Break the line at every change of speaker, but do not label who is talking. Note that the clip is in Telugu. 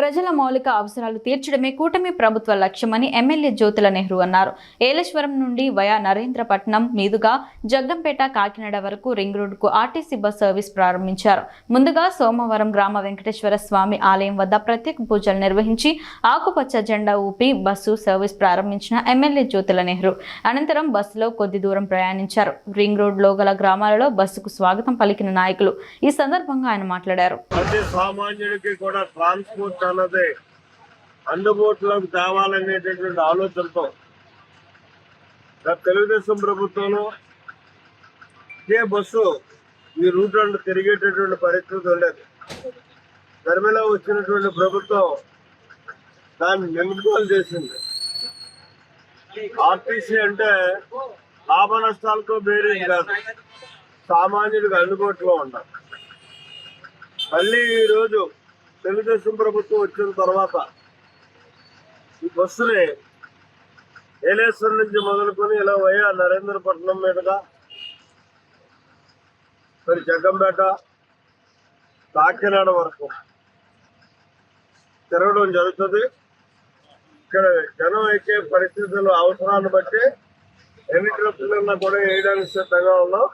ప్రజల మౌలిక అవసరాలు తీర్చడమే కూటమి ప్రభుత్వ లక్ష్యమని ఎమ్మెల్యే జ్యోతుల నెహ్రూ అన్నారు. ఏలేశ్వరం నుండి వయా నరేంద్రపట్నం మీదుగా జగ్గంపేట కాకినాడ వరకు రింగ్ రోడ్డుకు ఆర్టీసీ బస్ సర్వీస్ ప్రారంభించారు. ముందుగా సోమవారం గ్రామ వెంకటేశ్వర స్వామి ఆలయం వద్ద ప్రత్యేక పూజలు నిర్వహించి ఆకుపచ్చ జెండా ఊపి బస్సు సర్వీస్ ప్రారంభించిన ఎమ్మెల్యే జ్యోతుల నెహ్రూ అనంతరం బస్సులో కొద్ది దూరం ప్రయాణించారు. రింగ్ రోడ్లో గల గ్రామాలలో బస్సుకు స్వాగతం పలికిన నాయకులు ఈ సందర్భంగా ఆయన మాట్లాడారు.
అన్నది అందుబాటులోకి తేవాలనేటటువంటి ఆలోచనతో తెలుగుదేశం ప్రభుత్వంలో ఇదే బస్సు ఈ రూట్ అండ్ తిరిగేటటువంటి పరిస్థితి ఉండేది. ధర్మిలో వచ్చినటువంటి ప్రభుత్వం దాన్ని నిలుపుదల చేసింది. ఆర్టీసీ అంటే లాభ నష్టాలతో బేరీజ్ కాదు, సామాన్యుడికి అందుబాటులో ఉండాలి. మళ్ళీ ఈరోజు తెలుగుదేశం ప్రభుత్వం వచ్చిన తర్వాత ఈ బస్సుని ఏలేశ్వరం నుంచి మొదలుకొని ఇలా వయా నరేంద్రపట్నం మీదుగా మరి జగ్గంపేట కాకినాడ వరకు తిరగడం జరుగుతుంది. ఇక్కడ జనం ఎక్కే పరిస్థితులు అవసరాన్ని బట్టి ఎన్ని ట్రిప్పులన్నా కూడా వేయడానికి సిద్ధంగా ఉన్నాం.